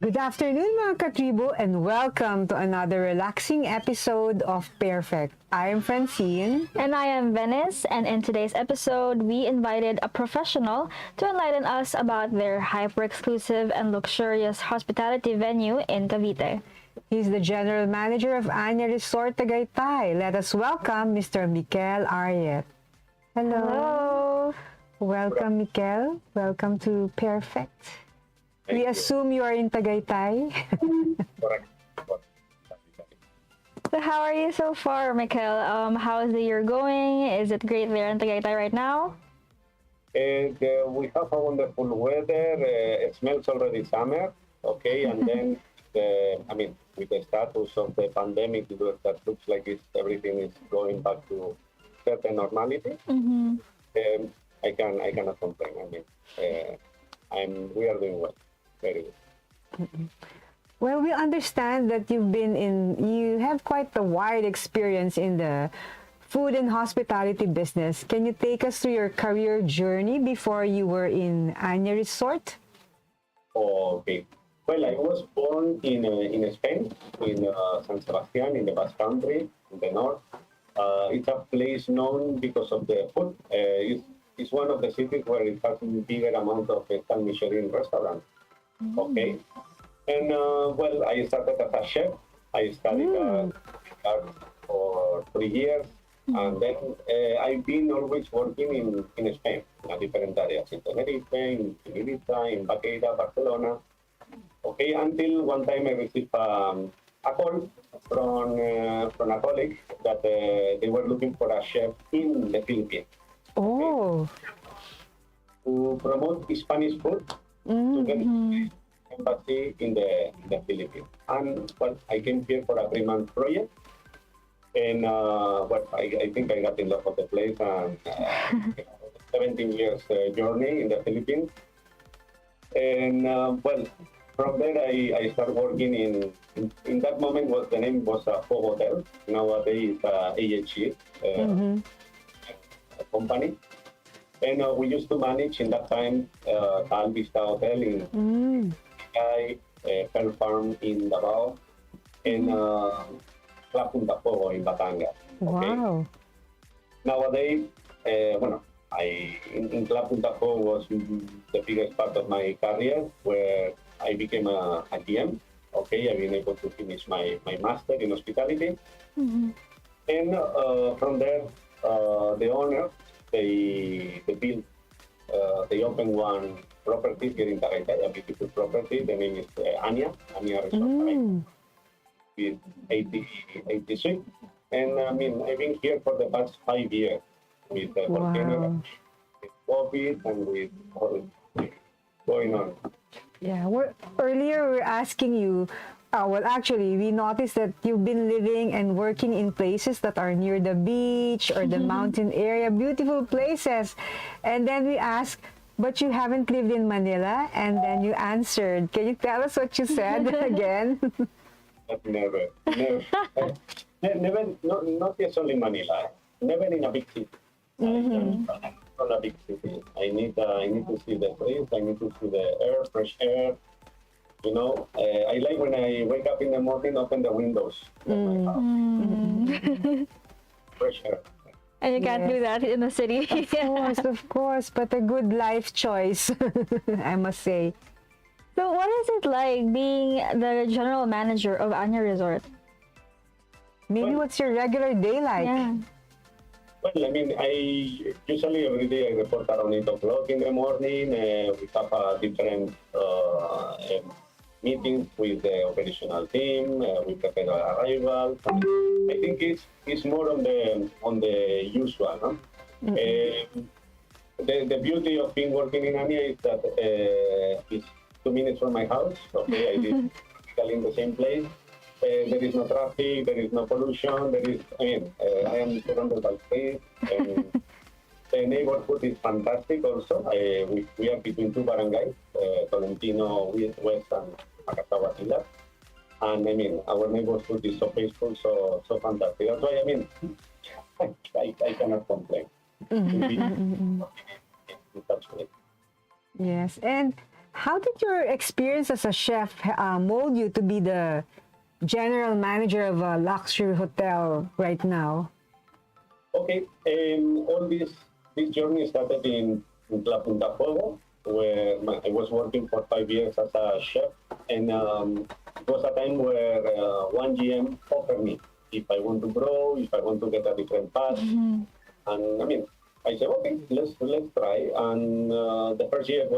Good afternoon mga katribo and welcome to another relaxing episode of PairFect. I am Francine. And I am Venice, and in today's episode, we invited a professional to enlighten us about their hyper-exclusive and luxurious hospitality venue in Cavite. He's the General Manager of Anya Resort Tagaytay. Let us welcome Mr. Mikel Arriet. Hello. Hello! Welcome, Mikel. Welcome to PairFect. We Thank you. assume you are in Tagaytay. Correct. So how are you so far, Mikel? How is the year going? Is it great there in Tagaytay right now? And we have a wonderful weather. It smells already summer. Okay, and then with the status of the pandemic, that looks like everything is going back to certain normality. Mm-hmm. I cannot complain. We are doing well. Very good. Well, we understand that you have quite a wide experience in the food and hospitality business. Can you take us through your career journey before you were in Anya Resort? Okay. Well, I was born in Spain, in San Sebastian, in the Basque Country, in the north. It's a place known because of the food. It's one of the cities where it has a bigger amount of Star Michelin restaurants. Okay. And I started as a chef. I studied art for 3 years. And then I've been always working in Spain, in different areas, in Tenerife, in Ibiza, in Bautista, Barcelona. Okay, until one time I received a call from a colleague that they were looking for a chef in the Philippines. Oh. To promote Spanish food to the embassy in the Philippines. And I came here for a 3-month project. And I think I got in love with the place and 17 years journey in the Philippines. And from there I started working in that moment the name was a Hotel. Nowadays it's AHG company. And we used to manage in that time Vista Hotel in Pearl Farm in Davao, and Club Punta Fuego in Batangas. Okay? Wow. Nowadays, in Club Punta Fuego was the biggest part of my career, where I became a GM. Okay, I've been able to finish my master in hospitality. And from there, the owner, they opened one property here in Tagaytay, a beautiful property. The name is Anya Resort, with 80 suites. And I've been here for the past 5 years with the volcano, with COVID, and with all going on. Yeah, earlier we were asking you, actually, we noticed that you've been living and working in places that are near the beach or the mountain area, beautiful places. And then we asked, but you haven't lived in Manila? And then you answered. Can you tell us what you said again? But never, not just only Manila, never in a big city. Not a big city. I need to see the trees. I need to see the air, fresh air. I like when I wake up in the morning, open the windows of my house. Fresh air. And you can't do that in the city. Of course, but a good life choice, I must say. So what is it like being the general manager of Anya Resort? Maybe what's your regular day like? Yeah. Well, I usually every day I report around 8 o'clock in the morning. We have a different meetings with the operational team. We prepare our arrival. I think it's more on the usual. No? The beauty of being working in Anya is that it's 2 minutes from my house. Okay, I live practically in the same place. There is no traffic, there is no pollution, I am surrounded by trees, and the neighborhood is fantastic also. We are between 2 barangays, Tolentino West and Macatawa Villa. And our neighborhood is so peaceful, so fantastic. That's why, I cannot complain. To be in touch with it. Yes, and how did your experience as a chef mold you to be the general manager of a luxury hotel right now? Okay, all this journey started in La Punta Fuego, where I was working for 5 years as a chef, and it was a time where one GM offered me if I want to grow, if I want to get a different path, and I mean, I said, okay, let's try. And the first year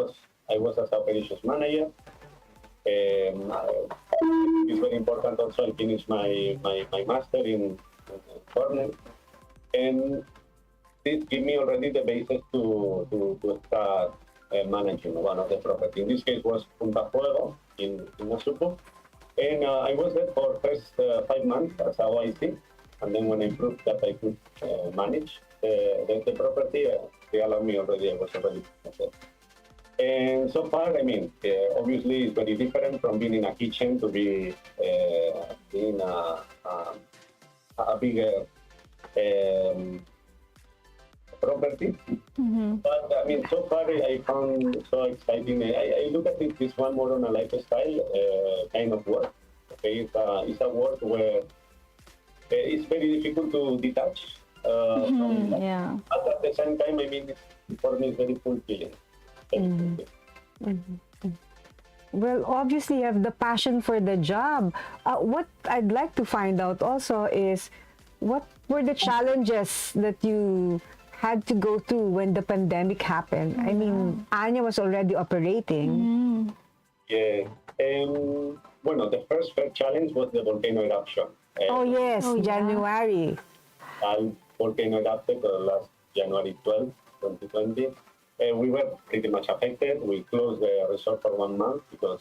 I was as operations manager. It's very important also. I finished my master in corner, and this gave me already the basis to start managing one of the property. In this case was Punta Fuego in Masuco. And I was there for first 5 months as a OIC, and then when I proved that I could manage the property, they allowed me already. I was already there. And so far, I mean, obviously it's very different from being in a kitchen to be in a bigger property. But I mean, so far I found so exciting. I look at this one more on a lifestyle kind of work. Okay, it's a work where it's very difficult to detach from that. Yeah. But at the same time, I mean, for me, it's very fulfilling. Well, obviously, you have the passion for the job. What I'd like to find out also is what were the challenges that you had to go through when the pandemic happened? I mean, Anya was already operating. Yeah. Bueno, the first challenge was the volcano eruption. Oh, yes, Oh, yeah. January. Volcano erupted last January 12, 2020. We were pretty much affected. We closed the resort for 1 month because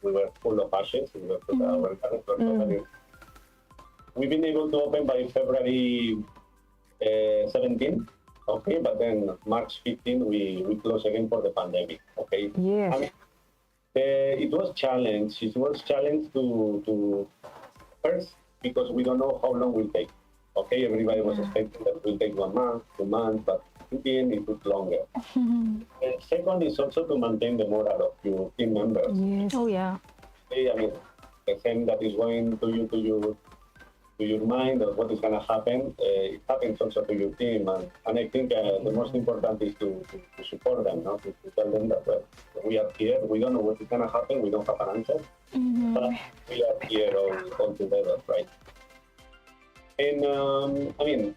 we were full of ashes. We were our gardens were totally. We've been able to open by February 17, okay, but then March 15 we closed again for the pandemic, okay. Yes. And, it was challenge. It was challenge to first because we don't know how long will take. Okay, everybody was expecting that it will take 1 month, 2 months, but in the end it took longer. And second is also to maintain the morale of your team members. Yes. Oh, yeah. I mean, the same that is going to your mind of what is going to happen, it happens also to your team. And I think the most important is to support them, no? To tell them that we are here, we don't know what is going to happen, we don't have an answer, but we are here all together, right? And I mean,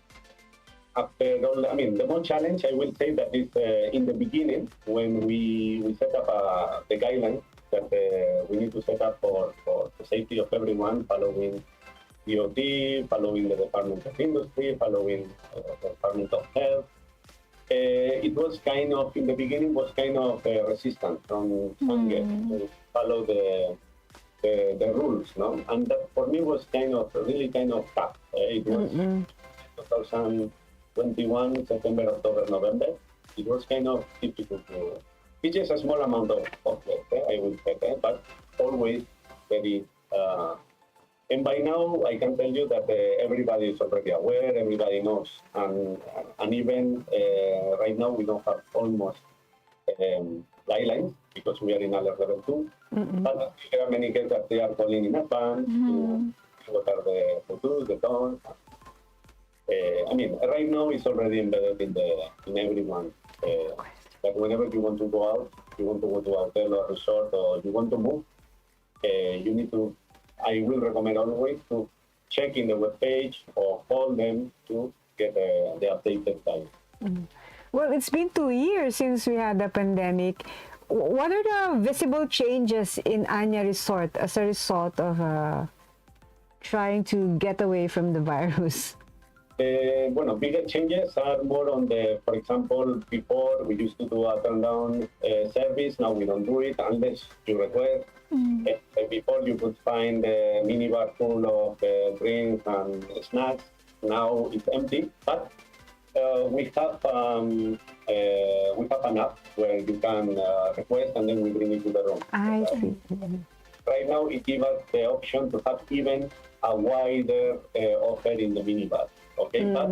after all, I mean, the one challenge I will say that is in the beginning when we set up the guidelines that we need to set up for the safety of everyone, following DOT, following the Department of Industry, following the Department of Health. It was kind of, in the beginning, was kind of resistant from to follow the rules, no? And that for me was really kind of tough. It was 2021, September, October, November. It was kind of difficult to, it's just a small amount of work, I would say, but always very, and by now, I can tell you that everybody is already aware, everybody knows. And even right now, we don't have almost guidelines because we are in alert level 2. But there are many cases that they are calling in advance to what are the do's, the don'ts. I mean, right now, it's already embedded in everyone. That whenever you want to go out, you want to go to a hotel or a resort, or you want to move, you need to. I will recommend always to check in the webpage or call them to get the updated time. Well, it's been 2 years since we had the pandemic. What are the visible changes in Anya Resort as a result of trying to get away from the virus? Bueno, bigger changes are more on the, for example, before we used to do a turn-down service. Now we don't do it unless you request. Before you could find a minibar full of drinks and snacks. Now it's empty, but we have an app where you can request and then we bring it to the room. I see. Right now, it gives us the option to have even a wider offer in the minibar. Okay, but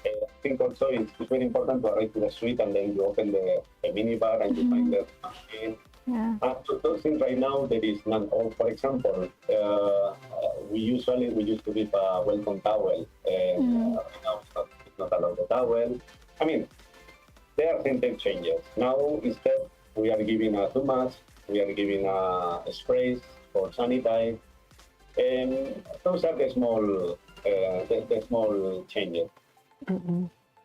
I think also it's very important to arrive to the suite and then you open the minibar and you find the machine. Yeah. So those things right now there is none. Or for example, we used to give a welcome towel, and right now it's not allowed the towel. I mean, there are certain changes. Now instead we are giving a 2 masks, we are giving a sprays for sanitize, and those are the small changes.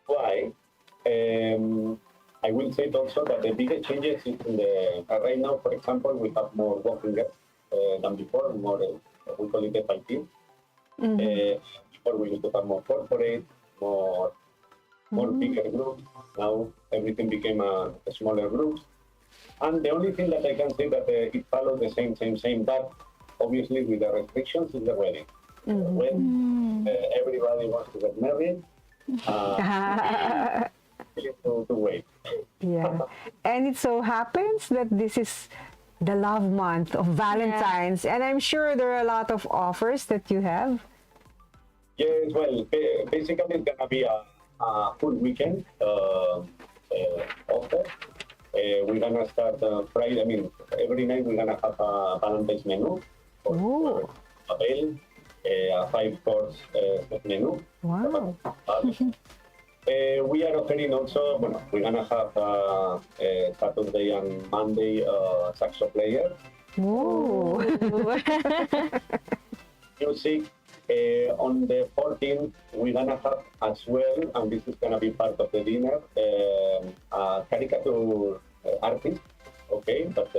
Why? I will say also that the biggest changes is in the right now. For example, we have more walking guests than before. More we call it the 5 before we used to have more corporate, more bigger groups. Now everything became a smaller groups. And the only thing that I can say that it follows the same. That obviously with the restrictions is the wedding. When everybody wants to get married, to wait. Yeah. And it so happens that this is the love month of Valentine's, and I'm sure there are a lot of offers that you have. Yes, well, basically it's gonna be a full weekend offer. We're gonna start Friday. I mean, every night we're gonna have a Valentine's menu for a meal, a 5-course menu. Wow. We are offering also, we're going to have Saturday and Monday saxo player. Ooh. Music. On the 14th, we're going to have as well, and this is going to be part of the dinner, a caricature artist, okay? But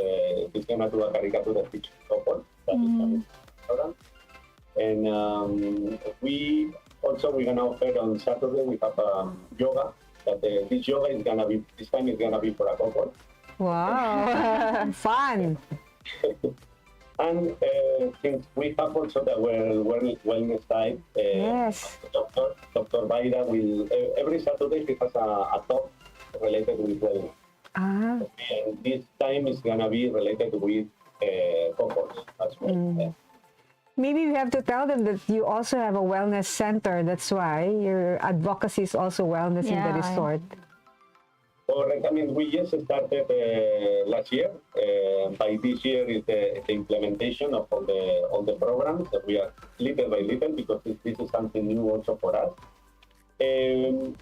he's going to do a caricature of each couple. That is coming. And we're gonna offer on Saturday. We have yoga. That this yoga is gonna be this time is gonna be for a couple. Wow, fun. And since we have also the wellness side, Yes. Dr. Baida will every Saturday he has a talk related with wellness. And this time is gonna be related with couples as well. Maybe we have to tell them that you also have a wellness center. That's why your advocacy is also wellness in the resort. Correct. I mean, we just started last year. By this year is the implementation of all the programs that we are little by little, because this is something new also for us. In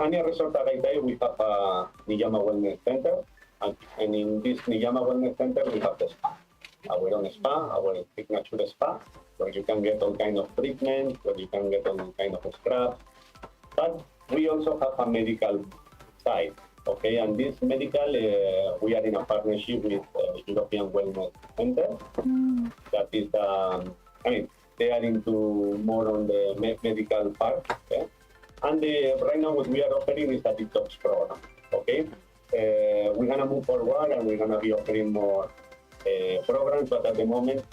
Anya Resort Tagaytay, we have a Niyama Wellness Center, and in this Niyama Wellness Center, we have the spa. Our own spa, our signature spa, where you can get all kind of treatments, where you can get all kind of scrubs. But we also have a medical side, okay? And this medical, we are in a partnership with European Wellness Center. That is, I mean, they are into more on the medical part, okay? And right now what we are offering is a detox program, okay? We're gonna move forward and we're gonna be offering more programs, but at the moment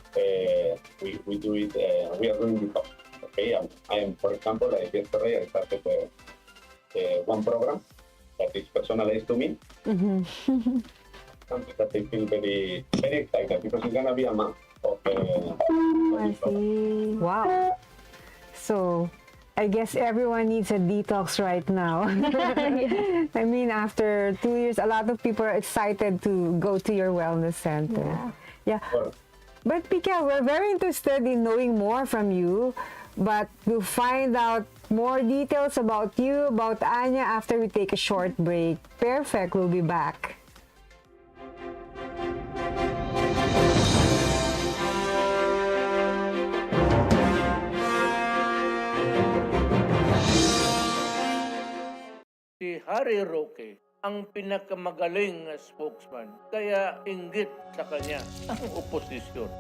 we do it. We are doing detox. Okay, I am, for example, like yesterday I started one program that is personalized to me. Something that I feel very excited because it's gonna be a month of. I see. Wow. So, I guess everyone needs a detox right now. I mean, after 2 years, a lot of people are excited to go to your wellness center. Yeah. But Mikel, we're very interested in knowing more from you. But we'll find out more details about you, about Anya, after we take a short break. PairFect will be back. Si Harry Roque ang pinakamagaling na spokesman, kaya inggit sa kanya ang oposisyon.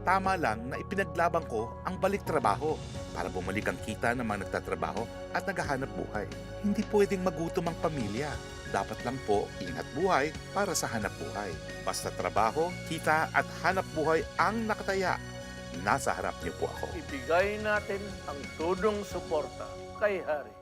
Tama lang na ipinaglaban ko ang balik trabaho para bumalik ang kita ng mga nagtatrabaho at naghahanap buhay. Hindi pwedeng magutom ang pamilya. Dapat lang po ingat buhay para sa hanap buhay. Basta trabaho, kita at hanap buhay ang nakataya. Nasa harap niyo po ako. Ibigay natin ang tudong suporta kay Harry.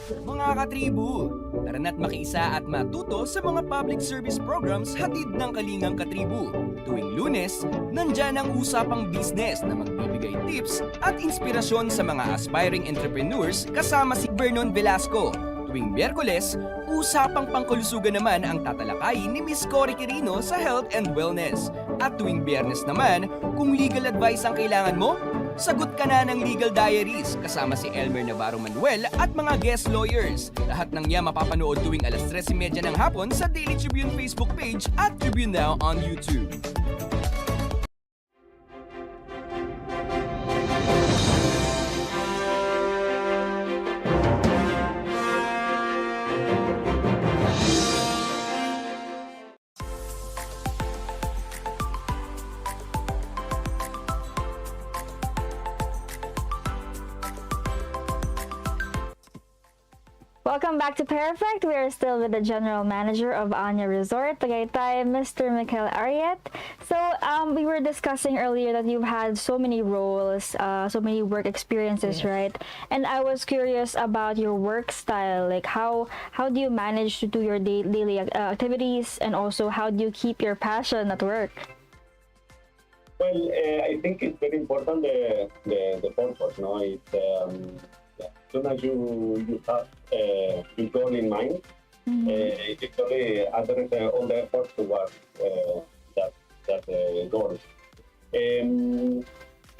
Mga katribu, tara na't makiisa at matuto sa mga public service programs hatid ng Kalingang Katribu. Tuwing Lunes, nandyan ang usapang business na magbibigay tips at inspirasyon sa mga aspiring entrepreneurs kasama si Vernon Velasco. Tuwing Miyerkules, usapang pangkalusugan naman ang tatalakayin ni Miss Cory Quirino sa Health and Wellness. At tuwing Biyernes naman, kung legal advice ang kailangan mo, sagot ka na ng Legal Diaries kasama si Elmer Navarro Manuel at mga guest lawyers. Lahat ng niya mapapanood tuwing alas 3:30 ng hapon sa Daily Tribune Facebook page at Tribune Now on YouTube. Welcome back to PairFect. We are still with the General Manager of Anya Resort, Tagaytay, Mr. Mikel Arriet. So, we were discussing earlier that you've had so many roles, so many work experiences, right? And I was curious about your work style. Like, how do you manage to do your daily activities, and also how do you keep your passion at work? Well, I think it's very important the purpose. No, it's as soon as you have your goal in mind, it actually address all the efforts towards that goal.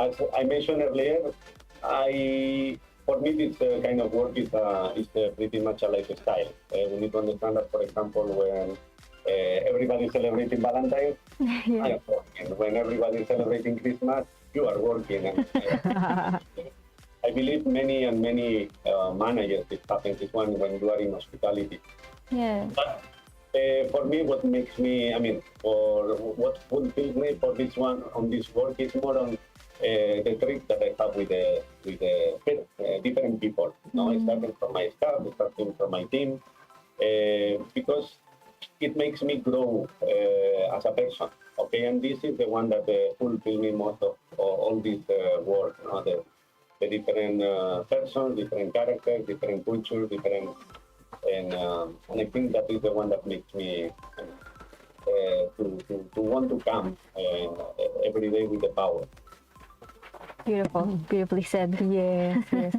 As I mentioned earlier, for me this kind of work is pretty much a lifestyle. We need to understand that, for example, when everybody is celebrating Valentine's, I am working. When everybody is celebrating Christmas, you are working. And, I believe many managers, it happens when you are in hospitality. Yeah. But for me, what makes me, or what fulfills me for this one on this work is more on the trip that I have with the different people. No, starting from my staff, starting from my team, because it makes me grow as a person. Okay, and this is the one that fulfills me most of all this work. You know, the different persons, different characters, different cultures, and I think that is the one that makes me to want to come every day with the power. Beautiful. Beautifully said. Yes, yes.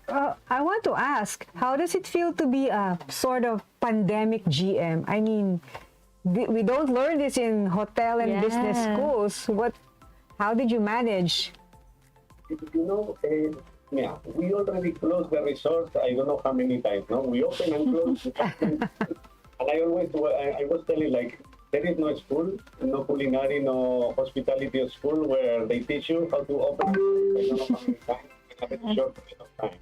I want to ask, how does it feel to be a sort of pandemic GM? I mean, we don't learn this in hotel and business schools. How did you manage? You know, we already closed the resort. I don't know how many times. No, we open and close. And I was telling, like, there is no school, no culinary, no hospitality school where they teach you how to open. I don't know how many times. Have a short period of time.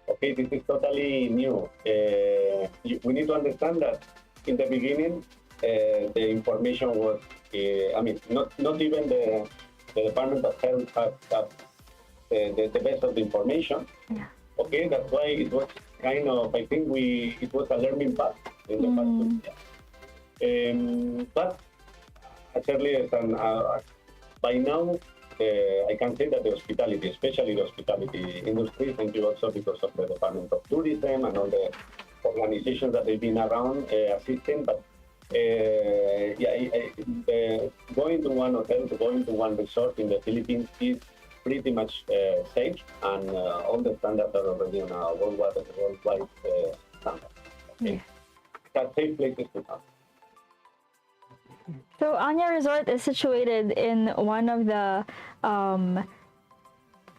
Okay, this is totally new. We need to understand that in the beginning, the information was, not even the Department of Health had the best of the information. Yeah. Okay, that's why it was kind of, I think it was a learning path in the past 2 years. But as early as by now, I can say that the hospitality, especially the hospitality industry, thank you also because of the Department of Tourism and all the organizations that they've been around assisting, but going to one hotel, going to one resort in the Philippines is pretty much safe, and all the standards are already on a worldwide standard. Okay. It's a safe place to come. So Anya Resort is situated in one of the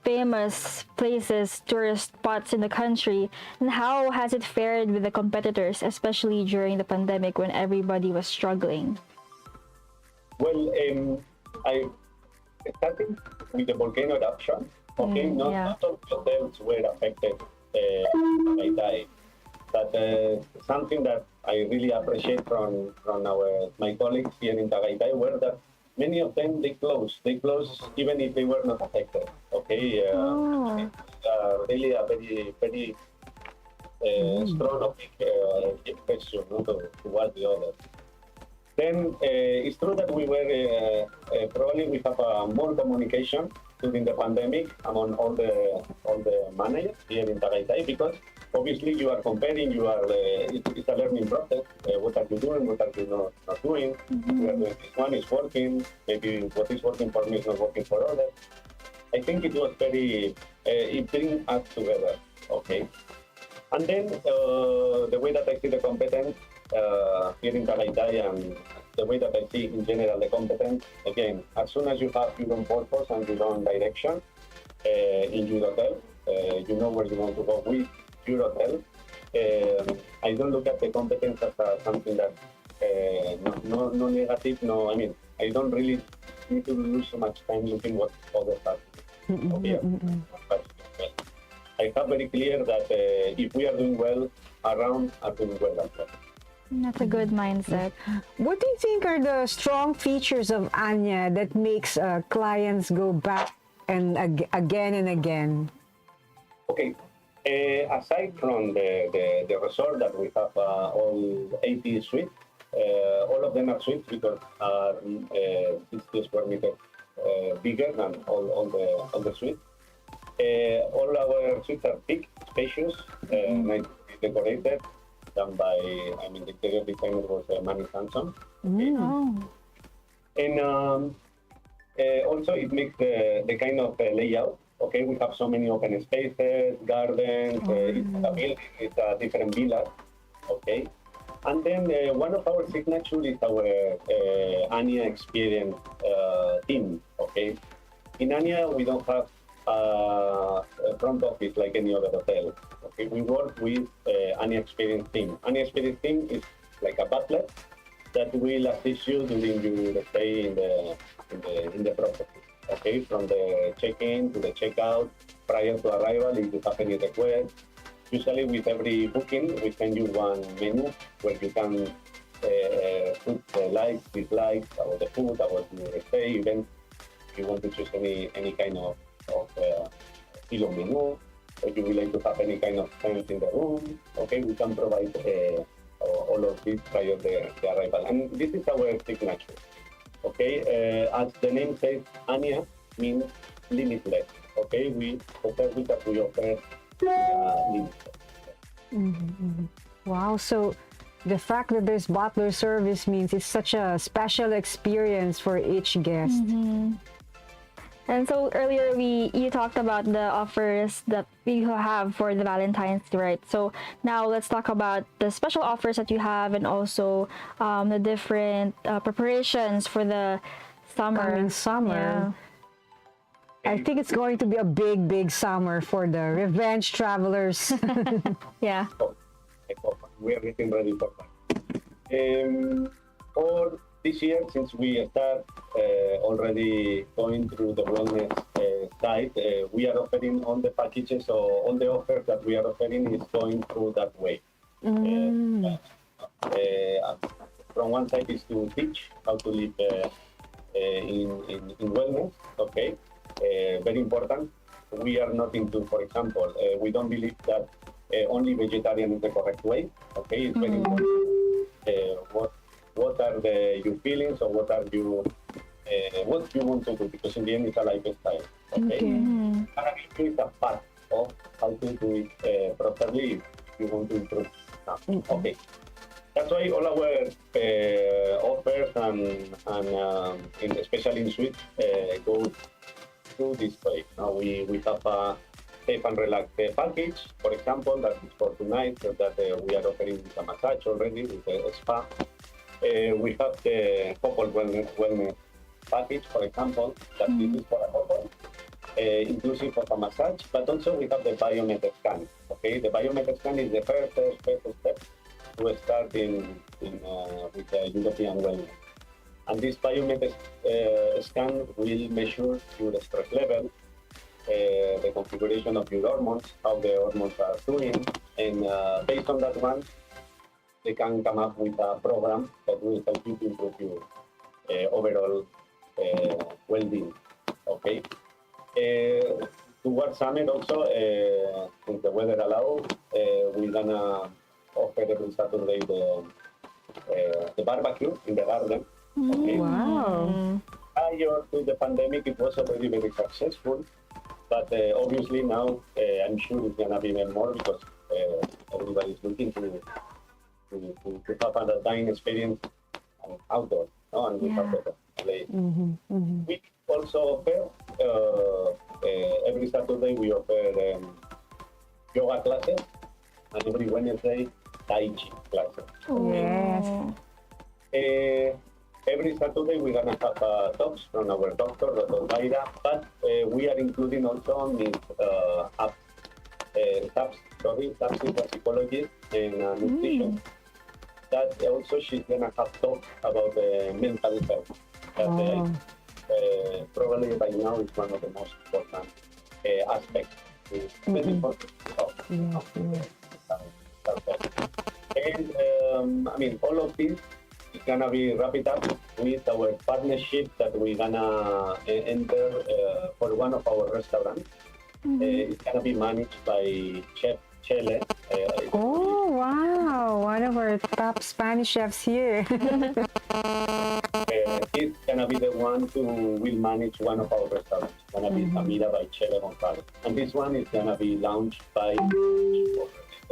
famous places, tourist spots in the country. And how has it fared with the competitors, especially during the pandemic when everybody was struggling? Well, I starting with the volcano eruption. Okay, not all hotels were affected by that. But something that I really appreciate from my colleagues here in Tagaytay were that many of them they closed even if they were not affected. Okay, really a very strong question towards the others. Then it's true that we were probably we have more communication during the pandemic among all the managers here in Tagaytay, because obviously you are comparing, it's a learning process. What are you doing? What are you not doing? We are doing this one is working. Maybe what is working for me is not working for others. I think it was it brings us together. Okay. And then the way that I see the competence here in Tagaytay and the way that I see in general the competence, again, as soon as you have your own purpose and your own direction in your hotel, you know where you want to go with your hotel. I don't look at the competence as something that no negative, no, I mean, I don't really need to lose so much time looking what others are doing. Okay? But, I have very clear that if we are doing well, around are doing well as well. That's a good mindset. What do you think are the strong features of Anya that makes clients go back and again and again? Okay. Aside from the resort that we have all 80 suites, all of them are suites because are 60 square meters bigger than all the suites. All our suites are big, spacious, nicely decorated, done by, I mean, the interior designer was Manny Sanson. Oh. And also it makes the kind of layout. Okay, we have so many open spaces, gardens, it's a building, it's a different villa. Okay, and then one of our signature is our Anya experience team. Okay, in Anya we don't have a front office like any other hotel. Okay, we work with Anya experience team. Anya experience team is like a butler that will assist you during your stay in the property. Okay, from the check-in to the check-out, prior to arrival, if you have any request. Usually with every booking, we send you one menu where you can put the likes, dislikes about the food, about your stay, even if you want to choose any kind of kilo menu, or you would like to have any kind of scents in the room. Okay, we can provide all of this prior to the arrival. And this is our signature. Okay, as the name says, Anya means limitless. Okay, the service that we offer limitless. Wow, so the fact that there's butler service means it's such a special experience for each guest. And so earlier you talked about the offers that we have for the Valentine's Day, right? So now let's talk about the special offers that you have and also the different preparations for the summer. Coming summer. I think it's going to be a big summer for the revenge travelers. Yeah. We are getting ready for that. For this year, since we start already going through the wellness side, we are offering on the packages, so all the offers that we are offering is going through that way. From one side is to teach how to live in wellness, okay? Very important. We are not into, for example, we don't believe that only vegetarian is the correct way, okay? It's very important. What are your feelings, or what you want to do, because in the end it's a lifestyle. Okay. And it's a part of how to do it properly if you want to improve. Okay. That's why all our offers and especially in suites go through this way. Now we have a safe and relaxed package, for example, that is for tonight, that we are offering with a massage already, with a spa. We have the couple wellness package, for example, that this is for a couple, inclusive of a massage, but also we have the biometric scan. Okay, the biometric scan is the first step to start with the European wellness. And this biometric scan will measure your stress level, the configuration of your hormones, how the hormones are doing, and based on that one, they can come up with a program that will help you to improve your overall well-being. Okay. Towards summer also, since the weather allows, we're gonna offer every Saturday the barbecue in the garden. Okay. Wow. Prior to the pandemic, it was already very successful, but obviously now I'm sure it's gonna be even more because everybody's looking to have a dining experience outdoors, no? And we have the play. We also offer every Saturday we offer yoga classes. and every Wednesday, Tai Chi classes. Yes. Every Saturday, we're gonna have talks from our doctor, Dr. Mayra, but we are including also Ms. Taps is a psychologist and nutrition. That also she's gonna have talk about mental health. That probably right now is one of the most important aspects. Very important of and I mean, all of this is gonna be wrapped up with our partnership that we're gonna enter for one of our restaurants. It's gonna be managed by Chef Chele. Oh, wow. One of our top Spanish chefs here. He's gonna be the one who will manage one of our restaurants. It's gonna be Samira by Chele Gonzalez. And this one is gonna be launched by the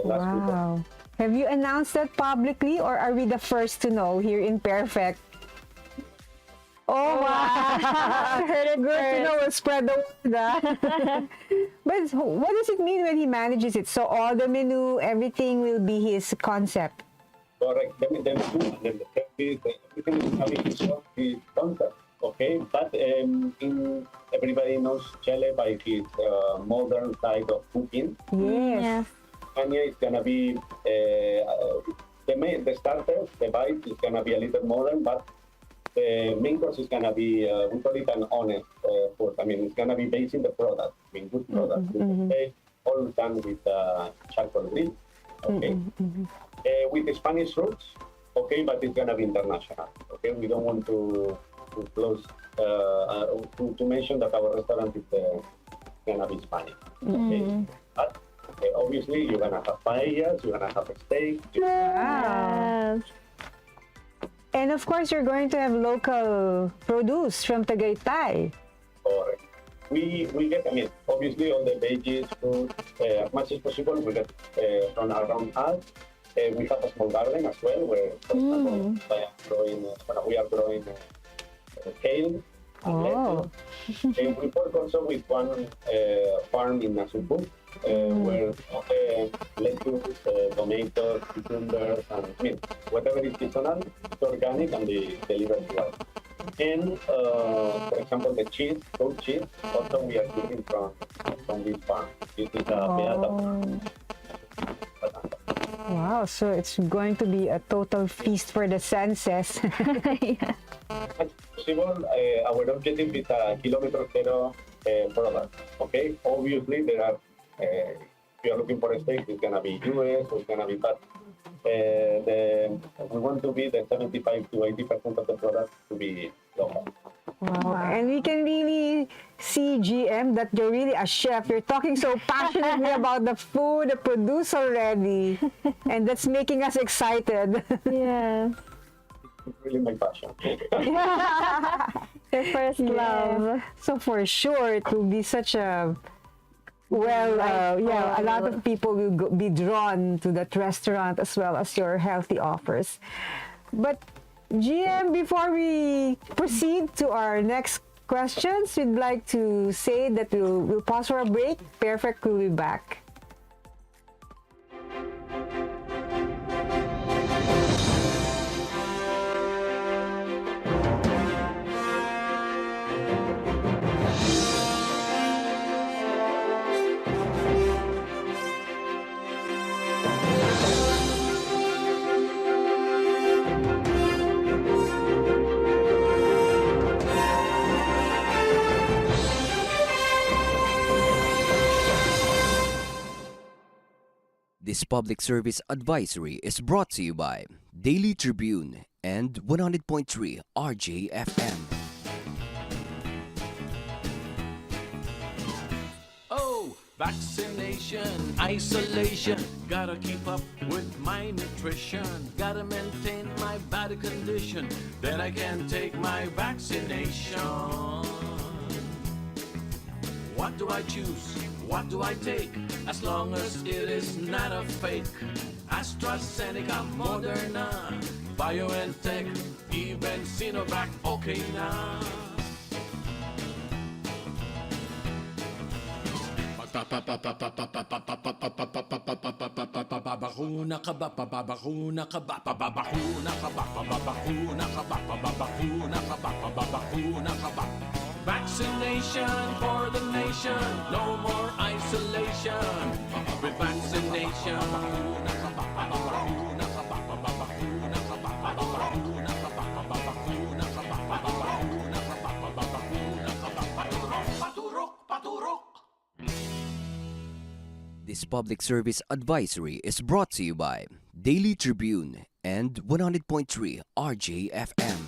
last week. Wow. Have you announced that publicly, or are we the first to know here in PairFect? Oh, wow. Heard it Good to first. know. We'll spread the word. But what does it mean when he manages it? So all the menu, everything will be his concept. Correct. Then everything is having his concept. Okay, but everybody knows Chele by his modern side of cooking. Yes. Anya is gonna be the starter, the bite is gonna be a little modern, but the main course is gonna be we call it an honest food. I mean, it's gonna be based in the product, I mean, good product. Okay, all done with charcoal grill. Okay, with the Spanish roots. Okay, but it's gonna be international. Okay, we don't want to close to mention that our restaurant is gonna be Spanish. Okay, but obviously you're gonna have paellas, you're gonna have a steak. Yes. And of course, you're going to have local produce from Tagaytay. Or we get, I mean, obviously all the veggies, fruit, as much as possible, we get from around us. We have a small garden as well, where, for example, we are growing kale and lettuce. And we work also with one farm in Nasubu, where all the lettuce, tomatoes, cucumbers, and I mean, whatever is seasonal, it's organic and they deliver to us. And for example, the cheese, goat cheese, also we are getting from this farm. This is a Beata. Wow, so it's going to be a total feast for the senses. Yeah. As possible, our objective is a kilometer zero product. Okay, obviously there are. If you are looking for a steak, it's gonna be US, or it's gonna be, but we want to be the 75 to 80% of the product to be local. Wow. And we can really see, GM, that you're really a chef. You're talking so passionately about the food, the produce already. And that's making us excited. Yes. It's really my passion. Your first love. So for sure, it will be such a, well, a lot of people will be drawn to that restaurant as well as your healthy offers. But GM, before we proceed to our next questions, we'd like to say that we'll pause for a break. PairFect will be back. This public service advisory is brought to you by Daily Tribune and 100.3 RJFM. Oh, vaccination, isolation. Gotta keep up with my nutrition. Gotta maintain my body condition. Then I can take my vaccination. What do I choose? What do I take? As long as it is not a fake. AstraZeneca, Moderna, BioNTech, even Sinovac, okay now. Pababakuna ka ba? Pababakuna ka ba? Pababakuna ka ba? Pababakuna ka ba? Pababakuna ka ba? Pababakuna ka ba? Vaccination for the nation, no more isolation. With vaccination, pababakuna ka ba? Pababakuna ka ba? Pababakuna ka ba? Pababakuna ka ba? Pababakuna ka ba? Pababakuna ka ba? Pababakuna ka ba? Paturok, paturok, paturok. This public service advisory is brought to you by Daily Tribune and 100.3 RJFM.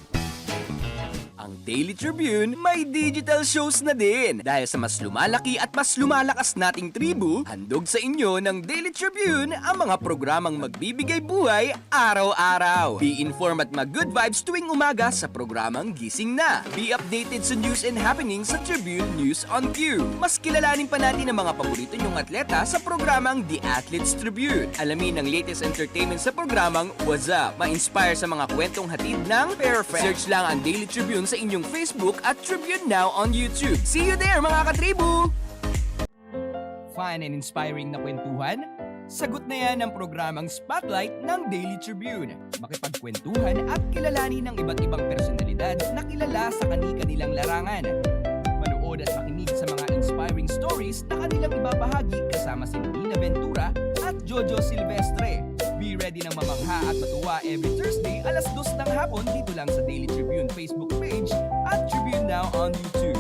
Ang Daily Tribune may digital shows na din. Dahil sa mas lumalaki at mas lumalakas nating tribu, handog sa inyo ng Daily Tribune ang mga programang magbibigay buhay araw-araw. Be informed at mag-good vibes tuwing umaga sa programang Gising Na. Be updated sa news and happenings sa Tribune News on Cue. Mas kilalanin pa natin ang mga paborito nyong atleta sa programang The Athletes Tribune. Alamin ang latest entertainment sa programang What's Up. Ma-inspire sa mga kwentong hatid ng PairFect. Search lang ang Daily Tribune sa inyong Facebook at Tribune Now on YouTube. See you there mga katribu! Fun and inspiring na kwentuhan? Sagot na yan ang programang Spotlight ng Daily Tribune. Makipagkwentuhan at kilalanin ng iba't ibang personalidad na kilala sa kani-kanilang larangan. Manood at makinig sa mga inspiring stories na kanilang ibabahagi kasama si Nina Ventura at Jojo Silvestre. Be ready ng mamangha at matuwa every Thursday alas 2 ng hapon dito lang sa Daily Tribune Facebook page at Tribune Now on YouTube.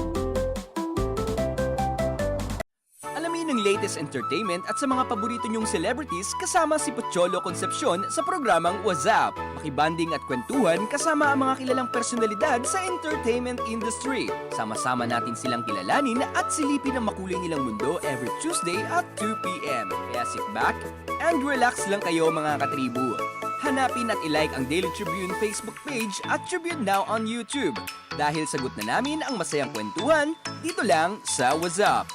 Alamin ang latest entertainment at sa mga paborito nyong celebrities kasama si Pocholo Concepcion sa programang What's Up. Makibanding at kwentuhan kasama ang mga kilalang personalidad sa entertainment industry. Sama-sama natin silang kilalanin at silipin ang makulay nilang mundo every Tuesday at 2 p.m. Kaya sit back and relax lang kayo mga katribu. Hanapin at ilike ang Daily Tribune Facebook page at Tribune Now on YouTube. Dahil sagot na namin ang masayang kwentuhan dito lang sa What's Up.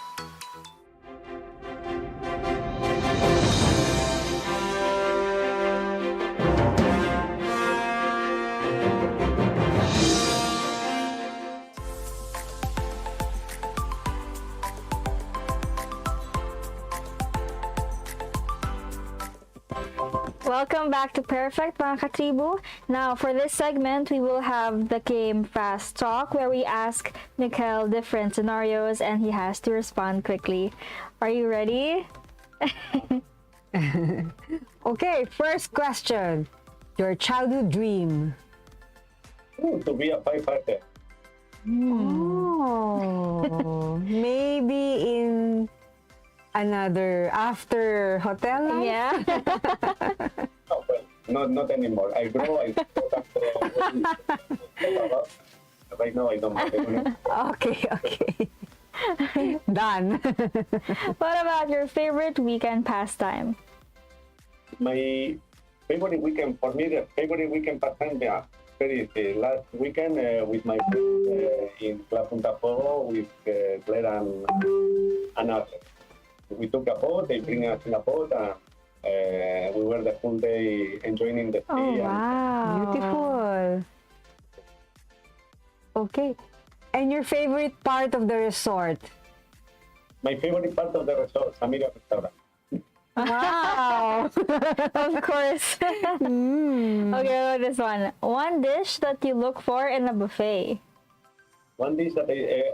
Welcome back to PairFect, mga katribu. Now, for this segment, we will have the game Fast Talk, where we ask Mikel different scenarios and he has to respond quickly. Are you ready? Okay, first question. Your childhood dream. To be a firefighter. Oh, maybe in another after hotel life? Yeah. Oh, well, not anymore. I grow. Right now, I don't have it. Okay. Done. What about your favorite weekend pastime? My favorite weekend, for me, the favorite weekend pastime, very last weekend with my friends in La Punta Pogo with Claire and Arthur. We took a boat, they bring us in a boat, and we were the full day enjoying the sea. Oh, wow. Beautiful. Okay. And your favorite part of the resort? My favorite part of the resort, Samira Restaurant. Wow. Of course. Okay, what about this one? One dish that you look for in a buffet. One dish that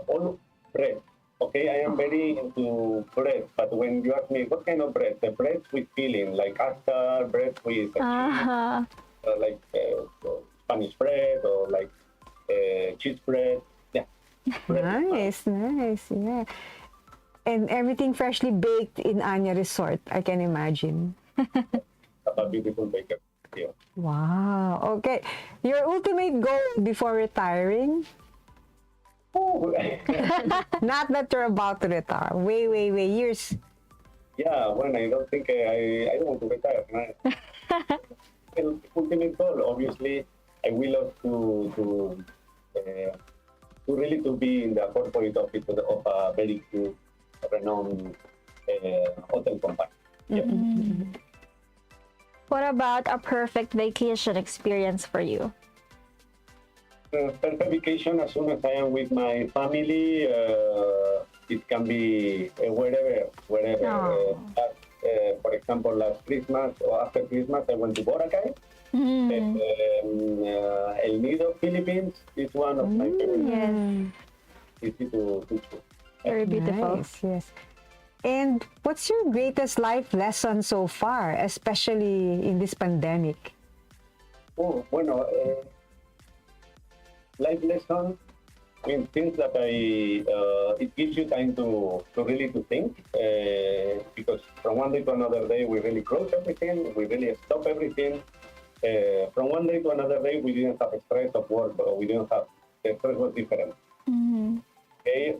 all bread. Okay, I am very into bread, but when you ask me what kind of bread, the bread with filling, like pasta, bread with like Spanish bread or like cheese bread. Yeah. Nice. Yeah. And everything freshly baked in Anya Resort, I can imagine. A beautiful baker. Yeah. Wow. Okay. Your ultimate goal before retiring? Oh. Not that you're about to retire. Way years. Yeah, well, I don't think I don't want to retire. Well, ultimate goal, obviously, I will love to really to be in the corporate office of a very good, renowned hotel company. Yeah. What about a perfect vacation experience for you? Perfect vacation as soon as I am with my family. it can be wherever. Oh. For example, last Christmas or after Christmas, I went to Boracay. El Nido, Philippines is one of my favorite. Yes. Easy to choose. Very beautiful. Nice, yes. And what's your greatest life lesson so far, especially in this pandemic? Oh, bueno, life lesson. I mean, things that it gives you time to really to think, because from one day to another day, we really close everything, we really stop everything. From one day to another day, we didn't have stress of work, or we didn't have, the stress was different. Okay,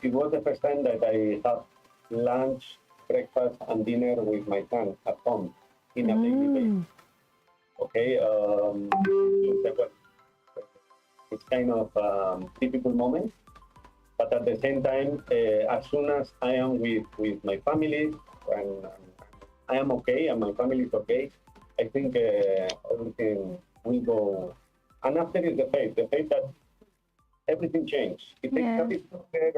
it was the first time that I had lunch, breakfast, and dinner with my son at home in a daily basis. Okay, it's kind of difficult moment, but at the same time, as soon as I am with my family and I am okay and my family is okay, I think everything will go. And after is the faith that everything changed. It takes a bit longer,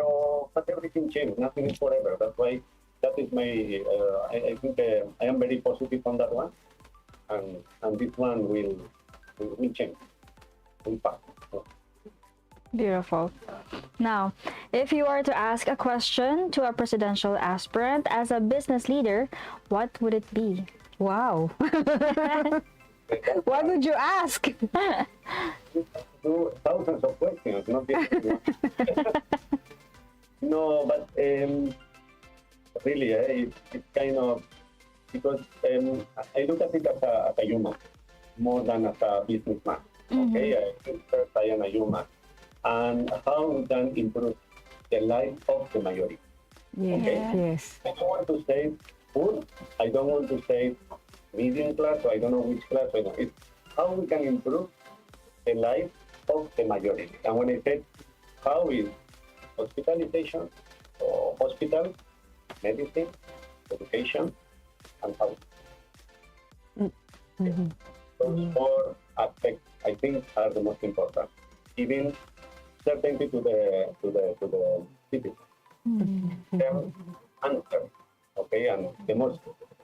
but everything changed. Nothing is forever. That's why that is my. I think I am very positive on that one, and this one will change. Will pass. Beautiful. Now, if you were to ask a question to a presidential aspirant as a business leader, what would it be? Wow. What would you ask? Do thousands of questions, not just one. No, but really, it's kind of because I look at it as a human more than as a businessman. Okay, I think first I am a human, and how we can improve the life of the majority. Yes, Okay. yes. I don't want to say poor. I don't want to say medium class. So I don't know which class. It's how we can improve the life of the majority. And when I said how is hospitalization, or hospital, medicine, education, and housing. Those four aspects, I think, are the most important. Giving certainty to the citizens. Them answer. Okay, and the most,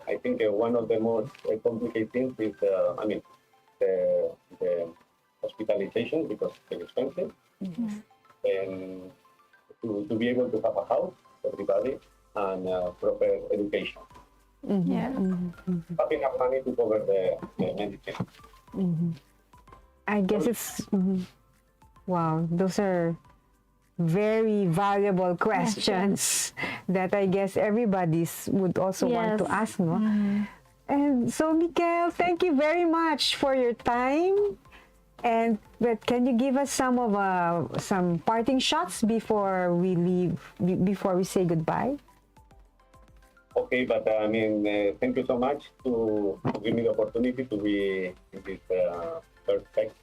I think, one of the most complicated things is, the hospitalization because it's expensive, and to be able to have a house for everybody and proper education. Yeah. Have enough money to cover the medicine. I guess it's wow. Those are very valuable questions that I guess everybody's would also want to Yes. ask, no? And so, Mikel, thank you very much for your time. But can you give us some parting shots before we leave, before we say goodbye? Okay, but thank you so much to give me the opportunity to be in this PairFect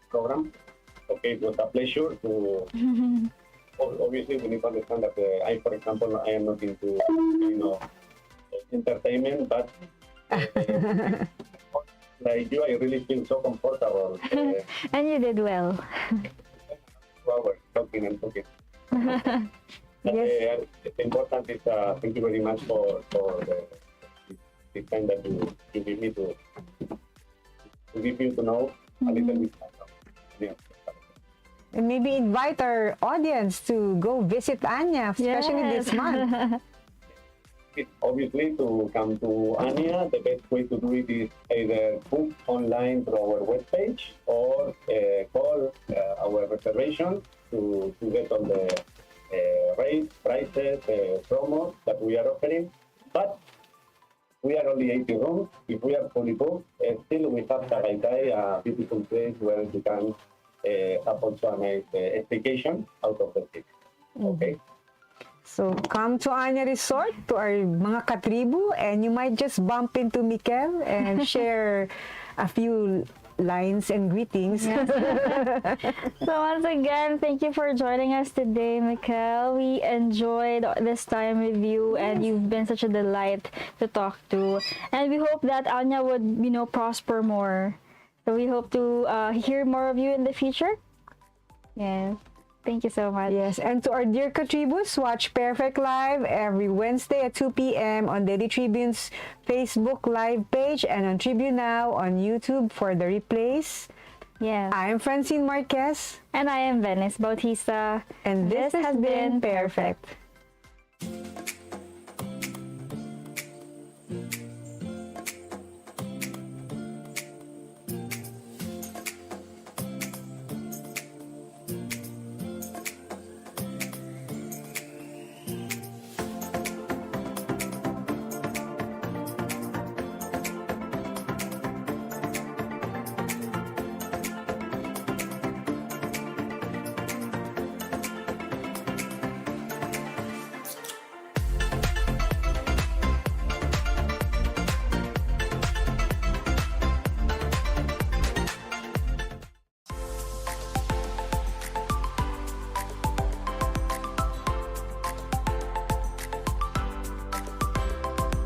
program. Okay, it was a pleasure to. Obviously, we need to understand that I, for example, I am not into entertainment, but like you, I really feel so comfortable. And you did well. 2 hours talking and talking. But, the important is thank you very much for the time that you give me to give you to know a little bit. Yeah. And maybe invite our audience to go visit Anya, especially this month. Obviously, to come to Anya, the best way to do it is either book online through our webpage or call our reservation to get on the rates, prices, promos that we are offering. But we are only 80 rooms. If we are fully booked, still we have Tagaytay, a beautiful place where you can have also a nice staycation out of the city. Okay? So come to Anya Resort, to our mga katribu, and you might just bump into Mikel and share a few lines and greetings. So once again, thank you for joining us today, Mikel. We enjoyed this time with you, and you've been such a delight to talk to. And we hope that Anya would, prosper more. So we hope to hear more of you in the future. Yes. Thank you so much. Yes, and to our dear Katribus, watch PairFect Live every Wednesday at 2 p.m. on Daily Tribune's Facebook Live page and on Tribune Now on YouTube for the replays. Yes. I'm Francine Marquez, And I am Venice Bautista. and this has been PairFect.